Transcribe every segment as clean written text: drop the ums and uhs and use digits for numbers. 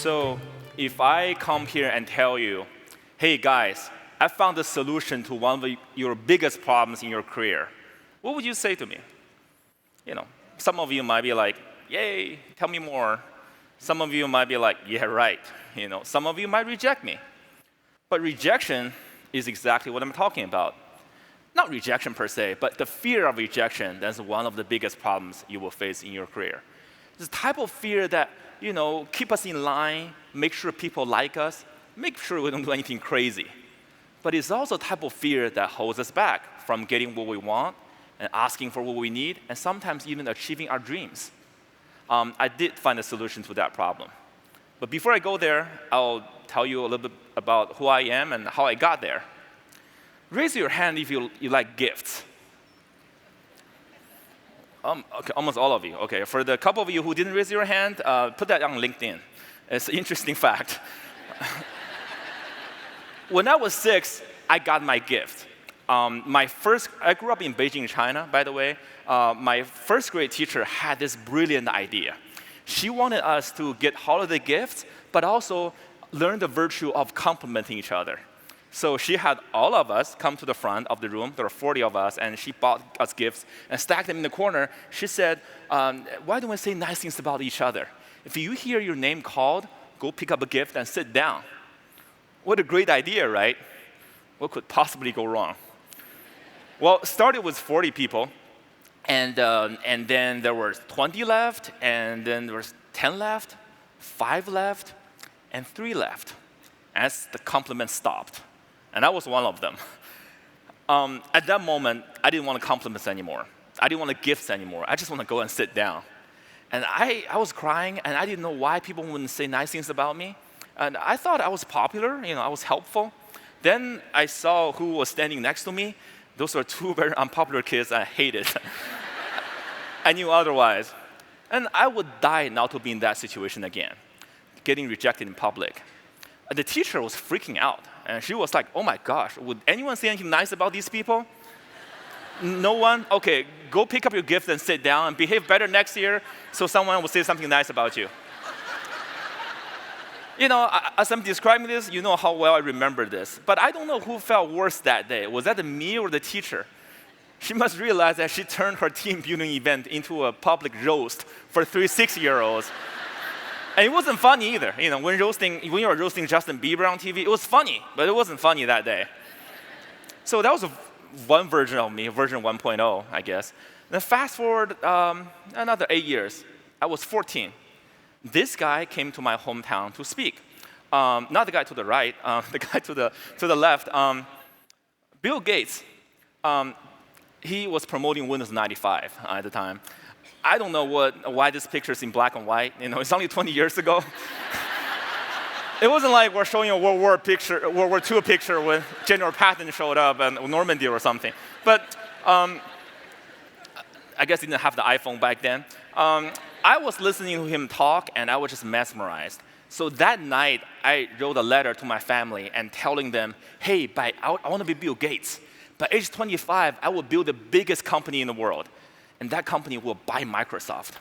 So if I come here and tell you, hey guys, I found the solution to one of your biggest problems in your career, what would you say to me? Some of you might be like, yay, tell me more. Some of you might be like, yeah, right. Some of you might reject me. But rejection is exactly what I'm talking about. Not rejection per se, but the fear of rejection, that's one of the biggest problems you will face in your career. This type of fear that, keep us in line, make sure people like us, make sure we don't do anything crazy. But it's also a type of fear that holds us back from getting what we want and asking for what we need, and sometimes even achieving our dreams. I did find a solution to that problem. But before I go there, I'll tell you a little bit about who I am and how I got there. Raise your hand if you like gifts. Okay, almost all of you. Okay, for the couple of you who didn't raise your hand, put that on LinkedIn. It's an interesting fact. When I was 6, I got my gift. I grew up in Beijing, China, by the way. My first grade teacher had this brilliant idea. She wanted us to get holiday gifts, but also learn the virtue of complimenting each other. So she had all of us come to the front of the room. There were 40 of us, and she bought us gifts and stacked them in the corner. She said, why don't we say nice things about each other? If you hear your name called, go pick up a gift and sit down. What a great idea, right? What could possibly go wrong? Well, it started with 40 people, and then there were 20 left, and then there was 10 left, 5 left, and 3 left, as the compliments stopped. And I was one of them. At that moment, I didn't want compliments anymore. I didn't want gifts anymore. I just want to go and sit down. And I was crying, and I didn't know why people wouldn't say nice things about me. And I thought I was popular, I was helpful. Then I saw who was standing next to me. Those were 2 very unpopular kids I hated. I knew otherwise. And I would die not to be in that situation again, getting rejected in public. And the teacher was freaking out. And she was like, oh my gosh, would anyone say anything nice about these people? No one? Okay, go pick up your gift and sit down and behave better next year so someone will say something nice about you. As I'm describing this, you know how well I remember this. But I don't know who felt worse that day. Was that me or the teacher? She must realize that she turned her team building event into a public roast for 3 6-year-olds. And it wasn't funny either. When you were roasting Justin Bieber on TV, it was funny, but it wasn't funny that day. So that was one version of me, version 1.0, I guess. Then fast forward another 8 years. I was 14. This guy came to my hometown to speak. Not the guy to the right, the guy to the left. Bill Gates. He was promoting Windows 95 at the time. I don't know why this picture is in black and white. It's only 20 years ago. It wasn't like we're showing a World War II picture when General Patton showed up and Normandy or something. But I guess he didn't have the iPhone back then. I was listening to him talk, and I was just mesmerized. So that night, I wrote a letter to my family and telling them, hey, I want to be Bill Gates. By age 25, I will build the biggest company in the world. And that company will buy Microsoft.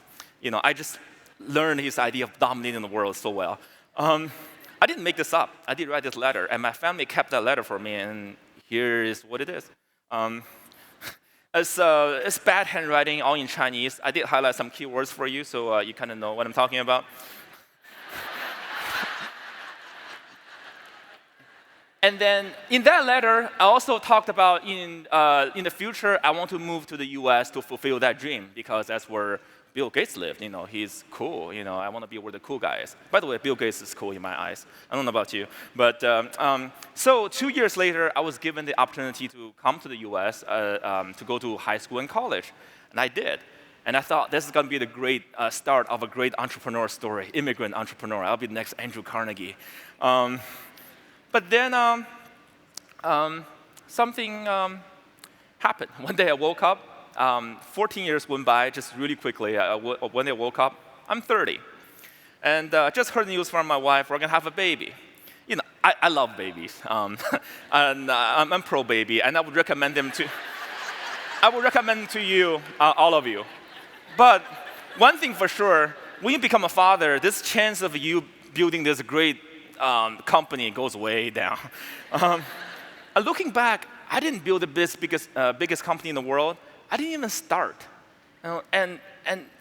I just learned his idea of dominating the world so well. I didn't make this up. I did write this letter, and my family kept that letter for me, and here is what it is. It's bad handwriting, all in Chinese. I did highlight some keywords for you, so you kind of know what I'm talking about. And then in that letter, I also talked about in the future, I want to move to the US to fulfill that dream, because that's where Bill Gates lived. He's cool. I want to be where the cool guy is. By the way, Bill Gates is cool in my eyes. I don't know about you. But so 2 years later, I was given the opportunity to come to the US to go to high school and college. And I did. And I thought this is going to be the great start of a great entrepreneur story, immigrant entrepreneur. I'll be the next Andrew Carnegie. But then something happened. One day I woke up. 14 years went by just really quickly. When I woke up, I'm 30. And just heard the news from my wife, we're going to have a baby. I love babies. And I'm pro-baby, and I would recommend them to you, all of you. But one thing for sure, when you become a father, this chance of you building this great company goes way down. Looking back, I didn't build the biggest company in the world. I didn't even start. And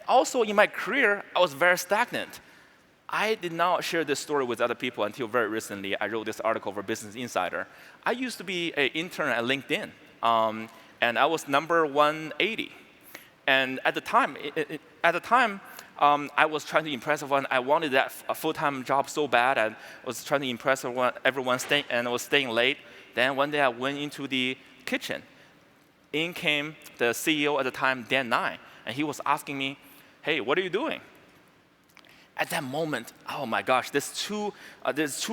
also in my career, I was very stagnant. I did not share this story with other people until very recently. I wrote this article for Business Insider. I used to be an intern at LinkedIn, and I was number 180. And at the time, I was trying to impress everyone. I wanted that full-time job so bad. I was trying to impress everyone and I was staying late. Then one day I went into the kitchen. In came the CEO at the time, Dan Nye, and he was asking me, "Hey, what are you doing?" At that moment, oh my gosh, there's two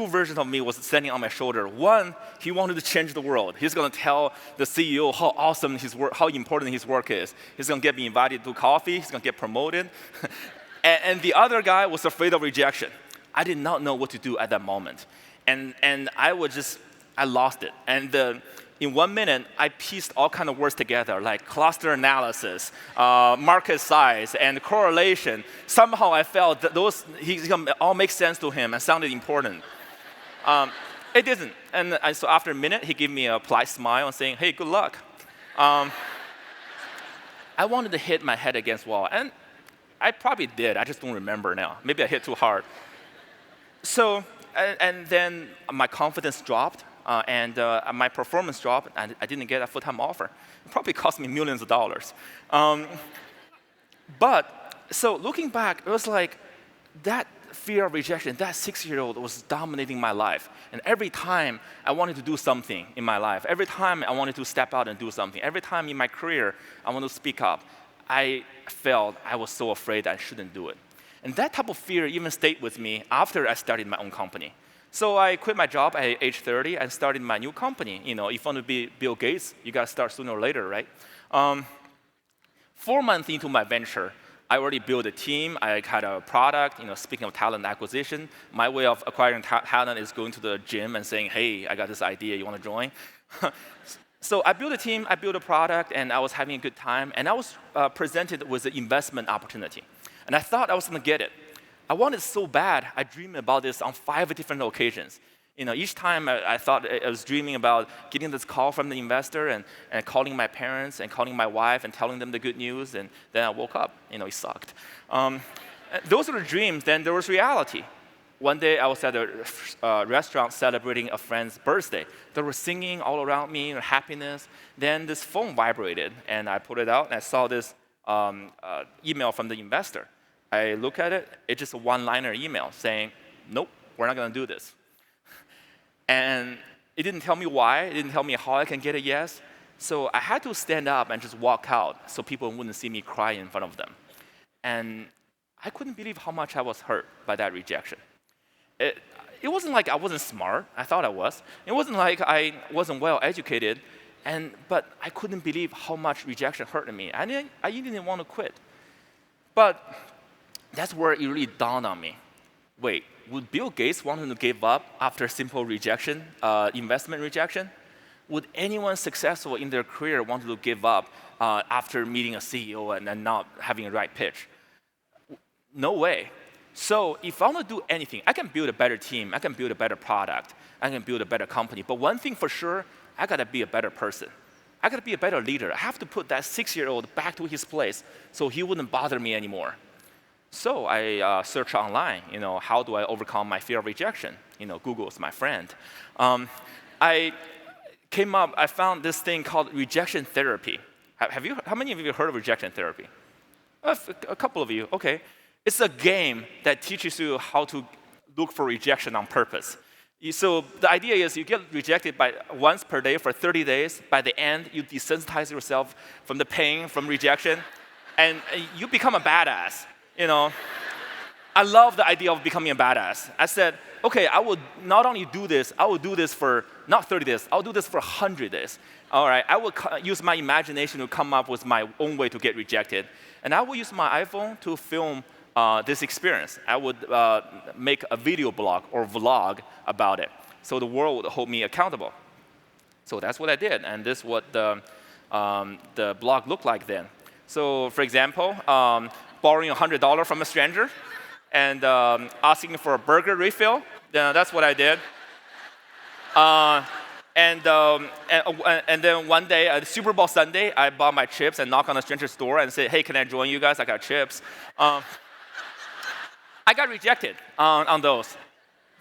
versions of me was standing on my shoulder. One, he wanted to change the world. He's going to tell the CEO how awesome his work, how important his work is. He's going to get me invited to coffee. He's going to get promoted. and the other guy was afraid of rejection. I did not know what to do at that moment, and I lost it. And in 1 minute, I pieced all kind of words together, like cluster analysis, market size, and correlation. Somehow I felt that those all make sense to him and sounded important. It didn't. And so after a minute, he gave me a polite smile and saying, "Hey, good luck." I wanted to hit my head against the wall, and I probably did. I just don't remember now. Maybe I hit too hard. So, and then my confidence dropped. And my performance dropped, and I didn't get a full-time offer. It probably cost me millions of dollars. So looking back, it was like that fear of rejection, that 6-year-old was dominating my life. And every time I wanted to do something in my life, every time I wanted to step out and do something, every time in my career I wanted to speak up, I felt I was so afraid I shouldn't do it. And that type of fear even stayed with me after I started my own company. So I quit my job at age 30 and started my new company. You know, if you want to be Bill Gates, you got to start sooner or later, right? 4 months into my venture, I already built a team. I had a product. You know, speaking of talent acquisition, my way of acquiring talent is going to the gym and saying, "Hey, I got this idea. You want to join?" So I built a team. I built a product, and I was having a good time. And I was presented with an investment opportunity, and I thought I was going to get it. I wanted it so bad, I dreamed about this on 5 different occasions. You know, each time I thought I was dreaming about getting this call from the investor and calling my parents and calling my wife and telling them the good news, and then I woke up. You know, it sucked. Those were the dreams. Then there was reality. One day I was at a restaurant celebrating a friend's birthday. They were singing all around me, happiness. Then this phone vibrated, and I put it out, and I saw this email from the investor. I look at it, it's just a one-liner email saying, "Nope, we're not going to do this." And it didn't tell me why, it didn't tell me how I can get a yes. So I had to stand up and just walk out so people wouldn't see me cry in front of them. And I couldn't believe how much I was hurt by that rejection. It wasn't like I wasn't smart, I thought I was. It wasn't like I wasn't well educated, but I couldn't believe how much rejection hurt me. I didn't want to quit. But that's where it really dawned on me. Wait, would Bill Gates want to give up after simple rejection, investment rejection? Would anyone successful in their career want to give up after meeting a CEO and not having a right pitch? No way. So if I want to do anything, I can build a better team, I can build a better product, I can build a better company. But one thing for sure, I got to be a better person. I got to be a better leader. I have to put that 6-year-old back to his place so he wouldn't bother me anymore. So I searched online, how do I overcome my fear of rejection? Google is my friend. I found this thing called rejection therapy. How many of you heard of rejection therapy? A couple of you, okay. It's a game that teaches you how to look for rejection on purpose. So the idea is you get rejected once per day for 30 days. By the end, you desensitize yourself from the pain, from rejection, and you become a badass. I love the idea of becoming a badass. I said, okay, I will not only do this, I will do this for not 30 days, I'll do this for 100 days. All right, I will use my imagination to come up with my own way to get rejected. And I will use my iPhone to film this experience. I would make a video blog or vlog about it, so the world would hold me accountable. So that's what I did, and this is what the blog looked like then. So for example, borrowing $100 from a stranger, and asking for a burger refill. That's what I did. And then one day, Super Bowl Sunday, I bought my chips and knocked on a stranger's door and said, hey, can I join you guys? I got chips. I got rejected on those.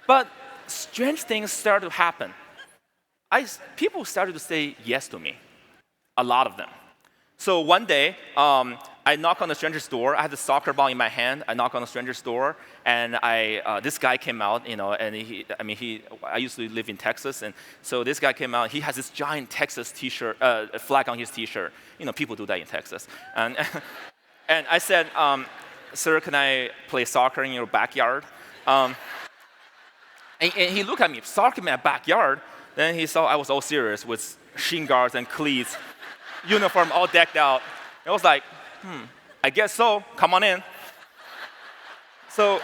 But strange things started to happen. People started to say yes to me, a lot of them. So one day, I knocked on a stranger's door. I had the soccer ball in my hand. I knocked on a stranger's door, and this guy came out. And I used to live in Texas, and so this guy came out. He has this giant Texas T-shirt, flag on his T-shirt. People do that in Texas. And and I said, sir, can I play soccer in your backyard? And he looked at me, soccer in my backyard. Then he saw I was all serious with shin guards and cleats, uniform all decked out. I was like, I guess so. Come on in. So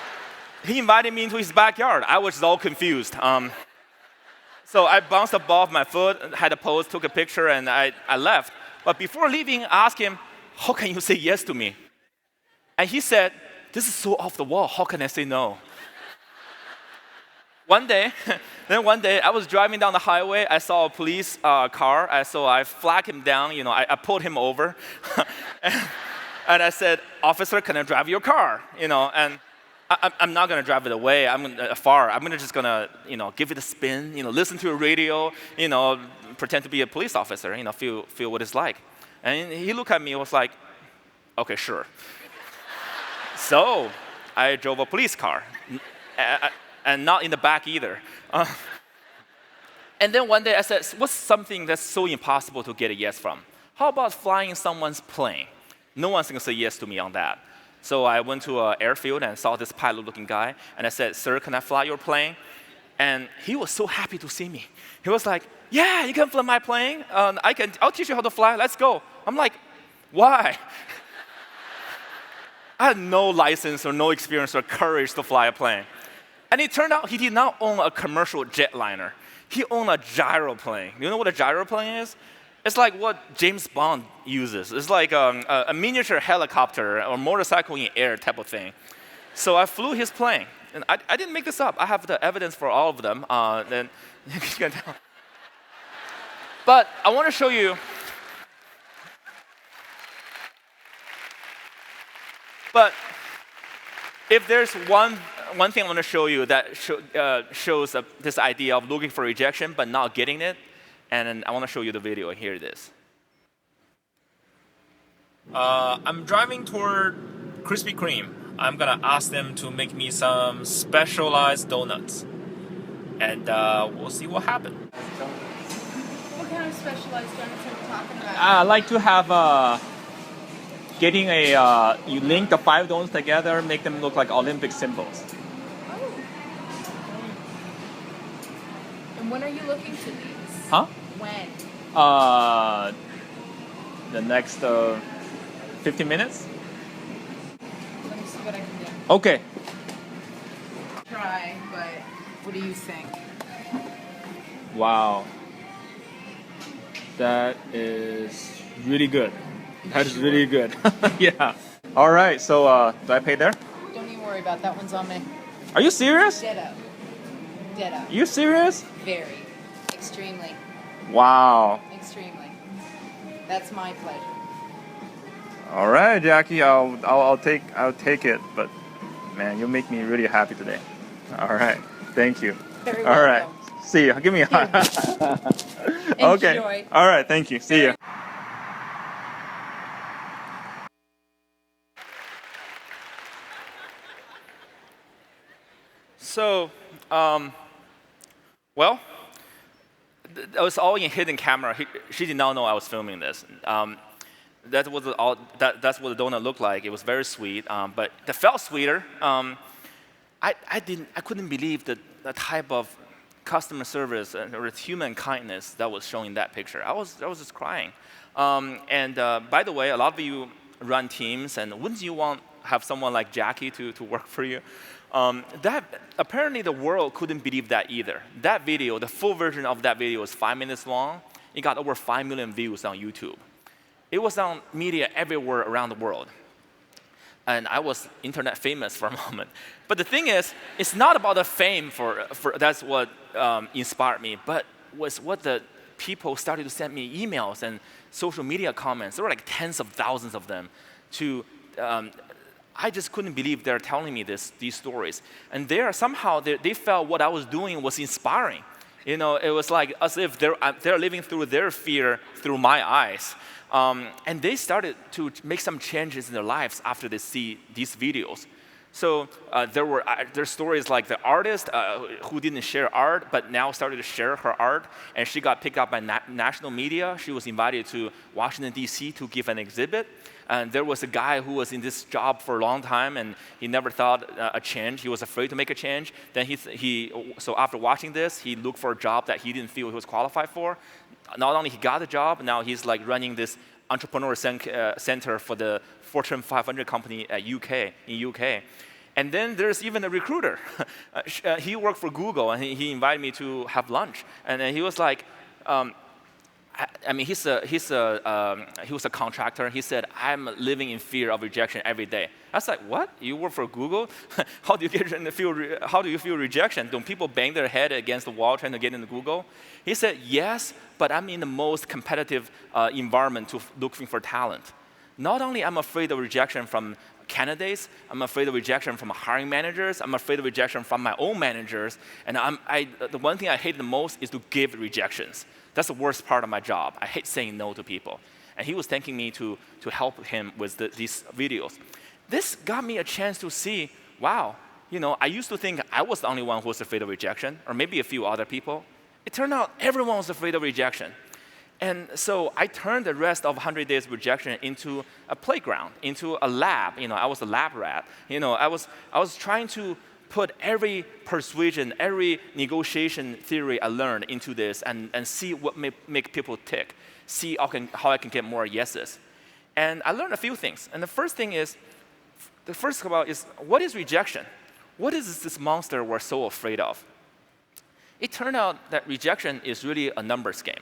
he invited me into his backyard. I was all confused. So I bounced the ball off my foot, had a pose, took a picture, and I left. But before leaving, I asked him, how can you say yes to me? And he said, this is so off the wall. How can I say no? One day, I was driving down the highway. I saw a police car, so I flagged him down. I pulled him over, and I said, "Officer, can I drive your car?" And I'm not gonna drive it away. I'm far. I'm just gonna, give it a spin. Listen to a radio. Pretend to be a police officer. Feel what it's like. And he looked at me and was like, "Okay, sure." So I drove a police car. And not in the back either. And then one day I said, what's something that's so impossible to get a yes from? How about flying someone's plane? No one's gonna say yes to me on that. So I went to an airfield and saw this pilot-looking guy, and I said, sir, can I fly your plane? And he was so happy to see me. He was like, yeah, you can fly my plane. I'll teach you how to fly, let's go. I'm like, why? I had no license or no experience or courage to fly a plane. And it turned out he did not own a commercial jetliner. He owned a gyroplane. You know what a gyroplane is? It's like what James Bond uses. It's like a miniature helicopter or motorcycle in air type of thing. So I flew his plane. And I didn't make this up. I have the evidence for all of them. Then you can tell. But I want to show you. But if there's one thing I want to show you that shows this idea of looking for rejection but not getting it, and I want to show you the video. Here it is. I'm driving toward Krispy Kreme. I'm gonna ask them to make me some specialized donuts, and we'll see what happens. What kind of specialized donuts are we talking about? I like to have getting you link the 5 donuts together, make them look like Olympic symbols. Oh. And when are you looking to these? Huh? When? The next 15 minutes? Let me see what I can do. Okay. Try, but what do you think? Wow. That is really good. That is really good. Yeah. All right. So do I pay there? Don't even worry about that. One's on me. Are you serious? Ditto. Ditto. You serious? Very. Extremely. Wow. Extremely. That's my pleasure. All right, Jackie. I'll take it. But man, you make me really happy today. All right. Thank you. Very All right. welcome. See you. Give me a hug. Okay. Enjoy. All right. Thank you. See you. So, well, that was all in hidden camera. She did not know I was filming this. That's what the donut looked like. It was very sweet, but it felt sweeter. I couldn't believe the type of customer service or human kindness that was shown in that picture. I was just crying. By the way, a lot of you run teams, and wouldn't you want to have someone like Jackie to work for you? Apparently the world couldn't believe that either. That video, the full version of that video was 5 minutes long. It got over 5 million views on YouTube. It was on media everywhere around the world. and I was internet famous for a moment. But the thing is, it's not about the fame that's what inspired me, but was what the people started to send me emails and social media comments. There were like tens of thousands of them. I just couldn't believe they're telling me these stories. And somehow they felt what I was doing was inspiring. You know, it was like as if they're living through their fear through my eyes. And they started to make some changes in their lives after they see these videos. So there's stories like the artist who didn't share art, but now started to share her art, and she got picked up by national media. She was invited to Washington, D.C. to give an exhibit. And there was a guy who was in this job for a long time, and he never thought a change. He was afraid to make a change. Then so after watching this, he looked for a job that he didn't feel he was qualified for. Not only he got the job, now he's like running this entrepreneur center for the Fortune 500 company in UK. And then there's even a recruiter. He worked for Google, and he invited me to have lunch. And then he was like, I mean, he was a contractor. He said, I'm living in fear of rejection every day. I was like, what? You work for Google? How do you feel rejection? Don't people bang their head against the wall trying to get into Google? He said, yes, but I'm in the most competitive environment looking for talent. Not only I'm afraid of rejection from candidates, I'm afraid of rejection from hiring managers, I'm afraid of rejection from my own managers, and the one thing I hate the most is to give rejections. That's the worst part of my job. I hate saying no to people. And he was thanking me to help him with these videos. This got me a chance to see, wow, you know, I used to think I was the only one who was afraid of rejection, or maybe a few other people. It turned out everyone was afraid of rejection. And so I turned the rest of 100 Days of Rejection into a playground, into a lab. You know, I was a lab rat. You know, I was trying to put every persuasion, every negotiation theory I learned into this and see what make people tick, see how I can get more yeses. And I learned a few things. And the first about is, what is rejection? What is this monster we're so afraid of? It turned out that rejection is really a numbers game.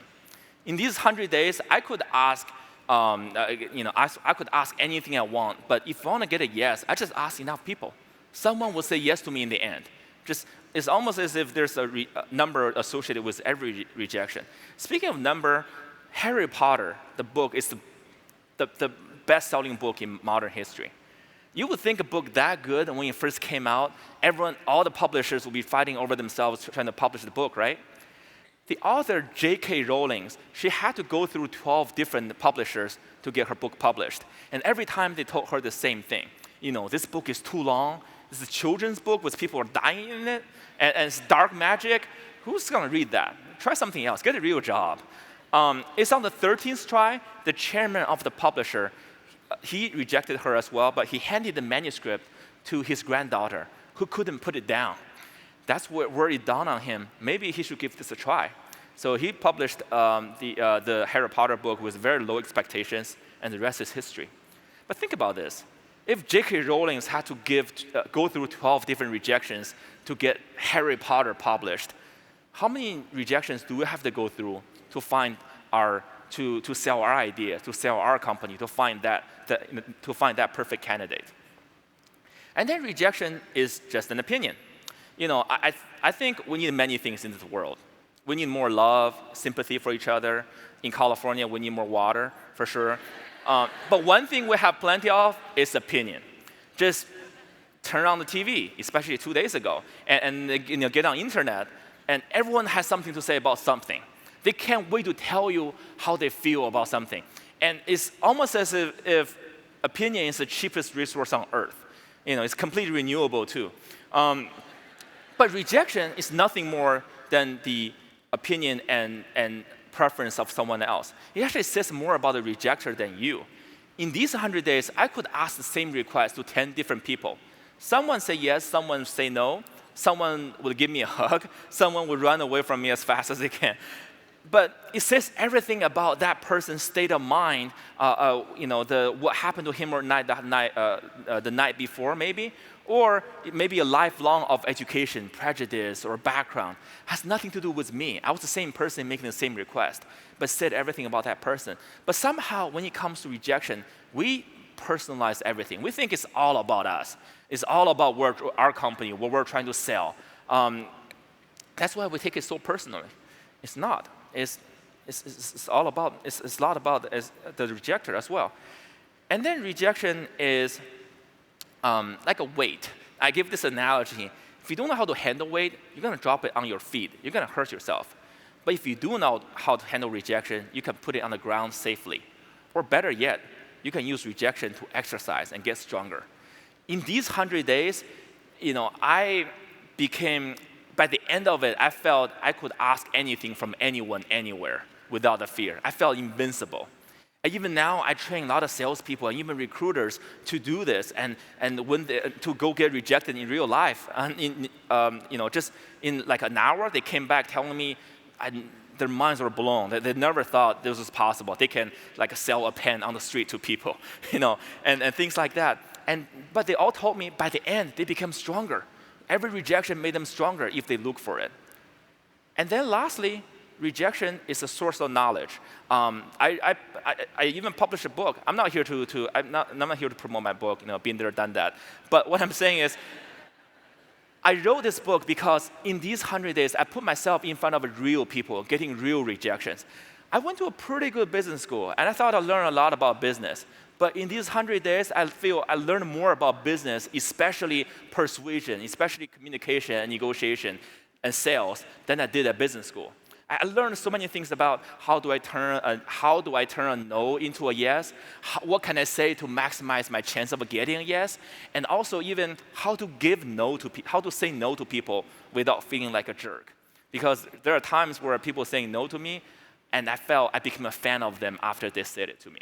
In these 100 days, I could ask, I could ask anything I want, but if I want to get a yes, I just ask enough people. Someone will say yes to me in the end. It's almost as if there's a number associated with every rejection. Speaking of number, Harry Potter, the book, is the best-selling book in modern history. You would think a book that good, and when it first came out, all the publishers would be fighting over themselves trying to publish the book, right? The author, J.K. Rowling, she had to go through 12 different publishers to get her book published. And every time they told her the same thing. You know, this book is too long. This is a children's book with people are dying in it. And it's dark magic. Who's going to read that? Try something else. Get a real job. It's on the 13th try. The chairman of the publisher, he rejected her as well, but he handed the manuscript to his granddaughter, who couldn't put it down. That's where it dawned on him. Maybe he should give this a try. So he published the Harry Potter book with very low expectations, and the rest is history. But think about this. If J.K. Rowling had to go through 12 different rejections to get Harry Potter published, how many rejections do we have to go through to find to sell our idea, to sell our company, to find that perfect candidate? And then rejection is just an opinion. You know, I think we need many things in this world. We need more love, sympathy for each other. In California, we need more water, for sure. But one thing we have plenty of is opinion. Just turn on the TV, especially 2 days ago, and get on internet, and everyone has something to say about something. They can't wait to tell you how they feel about something. And it's almost as if opinion is the cheapest resource on earth. You know, it's completely renewable too. But rejection is nothing more than the opinion and preference of someone else. It actually says more about the rejecter than you. In these 100 days, I could ask the same request to 10 different people. Someone say yes, someone say no. Someone will give me a hug. Someone will run away from me as fast as they can. But it says everything about that person's state of mind, what happened to him or the night before maybe, or maybe a lifelong of education, prejudice, or background. Has nothing to do with me. I was the same person making the same request, but said everything about that person. But somehow, when it comes to rejection, we personalize everything. We think it's all about us. It's all about our company, what we're trying to sell. That's why we take it so personally. It's not. It's all about. It's a lot about the rejecter as well. And then rejection is like a weight. I give this analogy. If you don't know how to handle weight, you're going to drop it on your feet. You're going to hurt yourself. But if you do know how to handle rejection, you can put it on the ground safely. Or better yet, you can use rejection to exercise and get stronger. In these 100 days, I became, by the end of it, I felt I could ask anything from anyone, anywhere, without a fear. I felt invincible. And even now, I train a lot of salespeople and even recruiters to do this, and to go get rejected in real life. And just in like an hour, they came back telling me their minds were blown. They never thought this was possible. They can like sell a pen on the street to people, and things like that. But they all told me by the end, they became stronger. Every rejection made them stronger if they look for it. And then lastly, rejection is a source of knowledge. I even published a book. I'm not here to promote my book, been there, done that. But what I'm saying is, I wrote this book because in these 100 days, I put myself in front of real people, getting real rejections. I went to a pretty good business school, and I thought I learned a lot about business. But in these 100 days, I feel I learned more about business, especially persuasion, especially communication and negotiation and sales, than I did at business school. I learned so many things about how do I turn a no into a yes, what can I say to maximize my chance of getting a yes, and also even how to say no to people without feeling like a jerk. Because there are times where people saying no to me, and I felt I became a fan of them after they said it to me.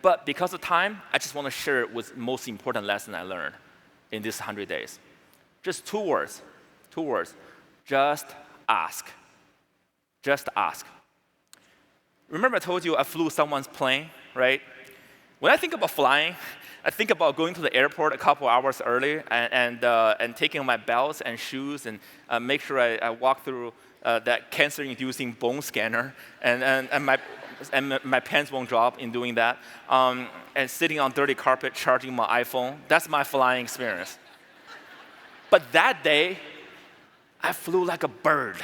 But because of time, I just want to share what's the most important lesson I learned in these 100 days. Just two words. Just ask. Just ask. Remember I told you I flew someone's plane, right? When I think about flying, I think about going to the airport a couple hours early and taking my belts and shoes and make sure I walk through that cancer-inducing bone scanner and my pants won't drop in doing that. And sitting on dirty carpet charging my iPhone. That's my flying experience. But that day, I flew like a bird.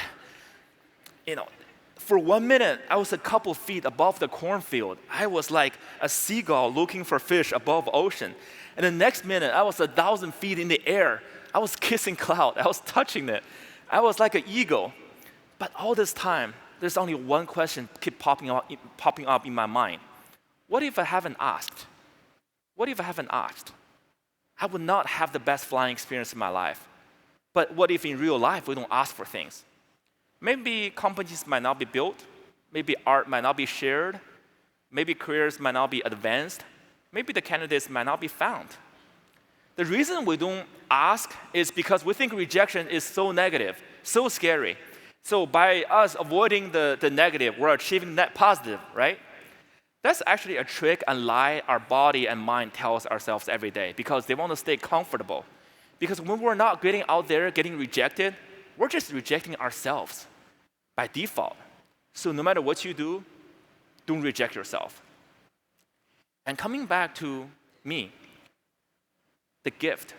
For 1 minute, I was a couple feet above the cornfield. I was like a seagull looking for fish above ocean. And the next minute, I was 1,000 feet in the air. I was kissing cloud. I was touching it. I was like an eagle. But all this time, there's only one question keep popping up in my mind. What if I haven't asked? What if I haven't asked? I would not have the best flying experience in my life. But what if in real life we don't ask for things? Maybe companies might not be built. Maybe art might not be shared. Maybe careers might not be advanced. Maybe the candidates might not be found. The reason we don't ask is because we think rejection is so negative, so scary. So by us avoiding the negative, we're achieving net positive, right? That's actually a trick and lie our body and mind tells ourselves every day because they want to stay comfortable. Because when we're not getting out there, getting rejected, we're just rejecting ourselves by default. So no matter what you do, don't reject yourself. And coming back to me, the gift.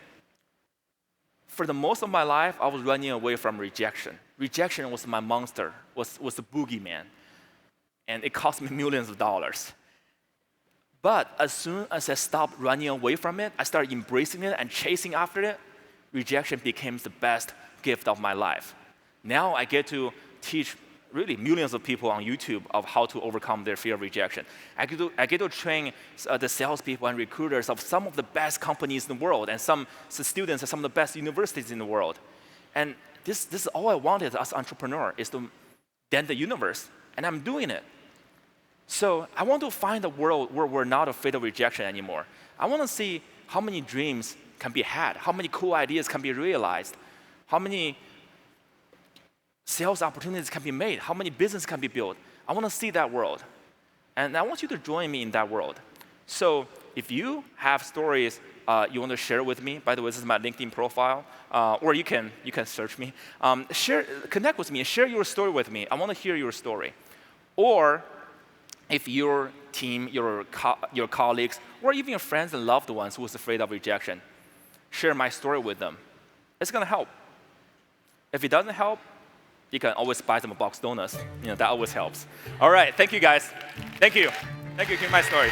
For the most of my life, I was running away from rejection. Rejection was my monster, was the boogeyman. And it cost me millions of dollars. But as soon as I stopped running away from it, I started embracing it and chasing after it, rejection became the best gift of my life. Now I get to teach really millions of people on YouTube of how to overcome their fear of rejection. I get to train the salespeople and recruiters of some of the best companies in the world and some students at some of the best universities in the world. And this is all I wanted as an entrepreneur, is to dent the universe, and I'm doing it. So I want to find a world where we're not afraid of rejection anymore. I want to see how many dreams can be had, how many cool ideas can be realized, how many sales opportunities can be made, how many businesses can be built. I want to see that world. And I want you to join me in that world. So if you have stories you want to share with me, by the way, this is my LinkedIn profile, or you can search me. Connect with me and share your story with me. I want to hear your story. Or if you're team, your colleagues, or even your friends and loved ones who's afraid of rejection. Share my story with them. It's going to help. If it doesn't help, you can always buy them a box donuts. That always helps. All right, thank you guys. Thank you. Thank you for hearing my story.